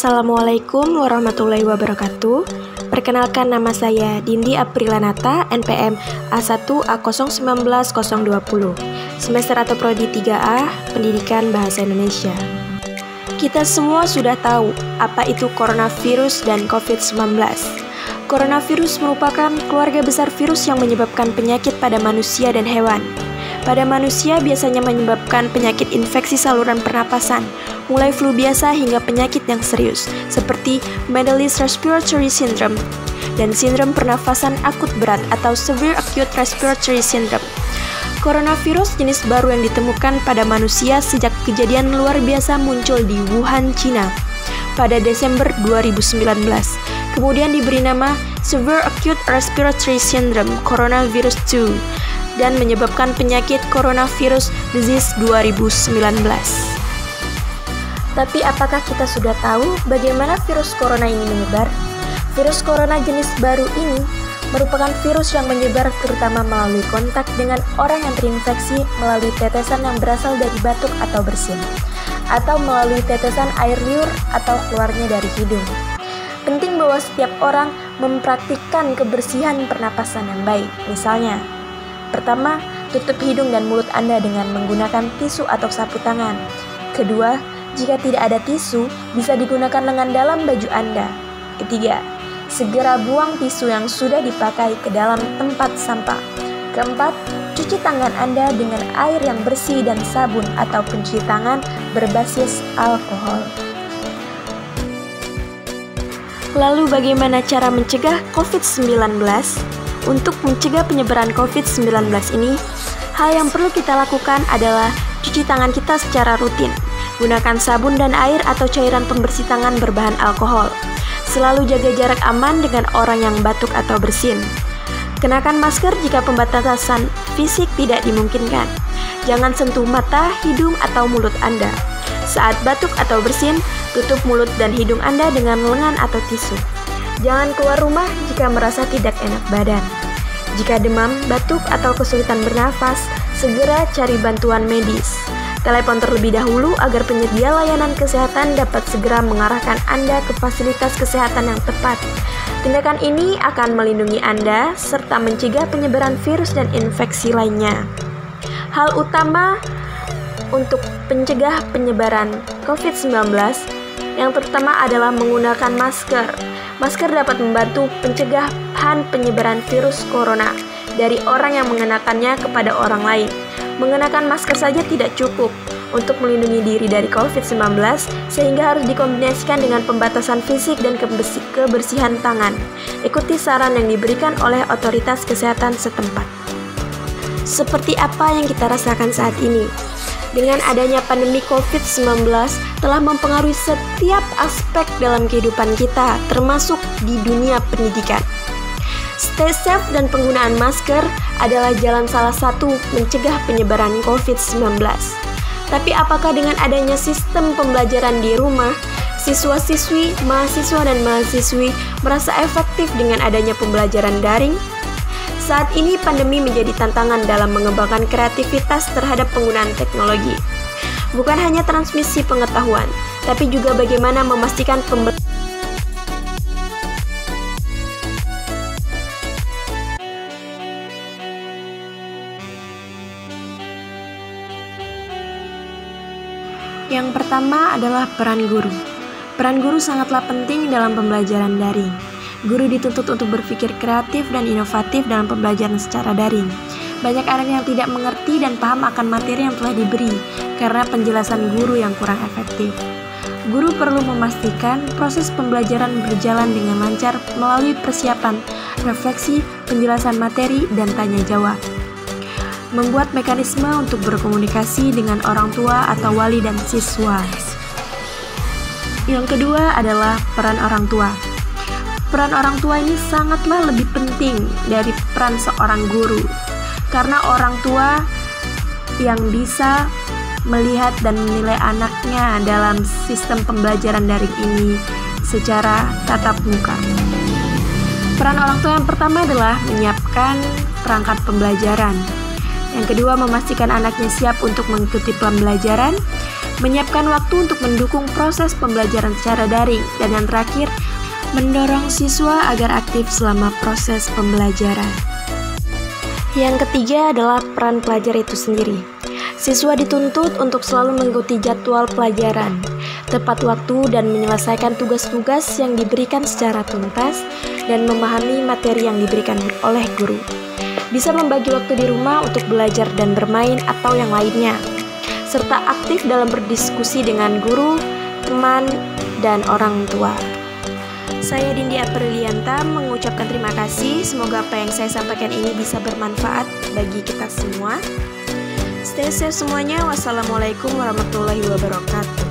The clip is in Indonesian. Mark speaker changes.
Speaker 1: Assalamualaikum warahmatullahi wabarakatuh. Perkenalkan, nama saya Dindi Aprilanata, NPM A1A019020, semester atau prodi 3A, Pendidikan Bahasa Indonesia. Kita semua sudah tahu apa itu coronavirus dan COVID-19. Coronavirus merupakan keluarga besar virus yang menyebabkan penyakit pada manusia dan hewan. Pada manusia biasanya menyebabkan penyakit infeksi saluran pernapasan, mulai flu biasa hingga penyakit yang serius, seperti Middle East Respiratory Syndrome dan sindrom pernafasan akut berat atau Severe Acute Respiratory Syndrome. Coronavirus jenis baru yang ditemukan pada manusia sejak kejadian luar biasa muncul di Wuhan, China pada Desember 2019. Kemudian diberi nama Severe Acute Respiratory Syndrome Coronavirus 2 dan menyebabkan penyakit coronavirus disease 2019. Tapi apakah kita sudah tahu bagaimana virus corona ini menyebar? Virus corona jenis baru ini merupakan virus yang menyebar terutama melalui kontak dengan orang yang terinfeksi melalui tetesan yang berasal dari batuk atau bersin, atau melalui tetesan air liur atau keluarnya dari hidung. Penting bahwa setiap orang mempraktikkan kebersihan pernapasan yang baik. Misalnya, pertama, tutup hidung dan mulut Anda dengan menggunakan tisu atau sapu tangan. Kedua, jika tidak ada tisu, bisa digunakan lengan dalam baju Anda. Ketiga, segera buang tisu yang sudah dipakai ke dalam tempat sampah. Keempat, cuci tangan Anda dengan air yang bersih dan sabun atau pencuci tangan berbasis alkohol. Lalu bagaimana cara mencegah COVID-19? Untuk mencegah penyebaran COVID-19 ini, hal yang perlu kita lakukan adalah cuci tangan kita secara rutin. Gunakan sabun dan air atau cairan pembersih tangan berbahan alkohol. Selalu jaga jarak aman dengan orang yang batuk atau bersin. Kenakan masker jika pembatasan fisik tidak dimungkinkan. Jangan sentuh mata, hidung, atau mulut Anda. Saat batuk atau bersin, tutup mulut dan hidung Anda dengan lengan atau tisu. Jangan keluar rumah jika merasa tidak enak badan. Jika demam, batuk, atau kesulitan bernafas, segera cari bantuan medis. Telepon terlebih dahulu agar penyedia layanan kesehatan dapat segera mengarahkan Anda ke fasilitas kesehatan yang tepat. Tindakan ini akan melindungi Anda serta mencegah penyebaran virus dan infeksi lainnya. Hal utama untuk mencegah penyebaran COVID-19 yang terutama adalah menggunakan masker. Masker dapat membantu pencegahan penyebaran virus corona dari orang yang mengenakannya kepada orang lain. Mengenakan masker saja tidak cukup untuk melindungi diri dari COVID-19, sehingga harus dikombinasikan dengan pembatasan fisik dan kebersihan tangan. Ikuti saran yang diberikan oleh otoritas kesehatan setempat. Seperti apa yang kita rasakan saat ini? Dengan adanya pandemi COVID-19 telah mempengaruhi setiap aspek dalam kehidupan kita, termasuk di dunia pendidikan. Stay safe dan penggunaan masker adalah jalan salah satu mencegah penyebaran COVID-19. Tapi apakah dengan adanya sistem pembelajaran di rumah, siswa-siswi, mahasiswa dan mahasiswi merasa efektif dengan adanya pembelajaran daring? Saat ini pandemi menjadi tantangan dalam mengembangkan kreativitas terhadap penggunaan teknologi. Bukan hanya transmisi pengetahuan, tapi juga bagaimana memastikan Yang pertama adalah peran guru. Peran guru sangatlah penting dalam pembelajaran daring. Guru dituntut untuk berpikir kreatif dan inovatif dalam pembelajaran secara daring. Banyak anak yang tidak mengerti dan paham akan materi yang telah diberi karena penjelasan guru yang kurang efektif. Guru perlu memastikan proses pembelajaran berjalan dengan lancar melalui persiapan, refleksi, penjelasan materi, dan tanya jawab. Membuat mekanisme untuk berkomunikasi dengan orang tua atau wali dan siswa. Yang kedua adalah peran orang tua. Peran orang tua ini sangatlah lebih penting dari peran seorang guru, karena orang tua yang bisa melihat dan menilai anaknya dalam sistem pembelajaran daring ini secara tatap muka. Peran orang tua yang pertama adalah menyiapkan perangkat pembelajaran. Yang kedua, memastikan anaknya siap untuk mengikuti pembelajaran. menyiapkan waktu untuk mendukung proses pembelajaran secara daring, dan yang terakhir, mendorong siswa agar aktif selama proses pembelajaran. Yang ketiga adalah peran pelajar itu sendiri. Siswa dituntut untuk selalu mengikuti jadwal pelajaran, tepat waktu dan menyelesaikan tugas-tugas yang diberikan secara tuntas dan memahami materi yang diberikan oleh guru. Bisa membagi waktu di rumah untuk belajar dan bermain atau yang lainnya, serta aktif dalam berdiskusi dengan guru, teman, dan orang tua. Saya Dindy Aprilianta mengucapkan terima kasih. Semoga apa yang saya sampaikan ini bisa bermanfaat bagi kita semua. Stay safe semuanya. Wassalamualaikum warahmatullahi wabarakatuh.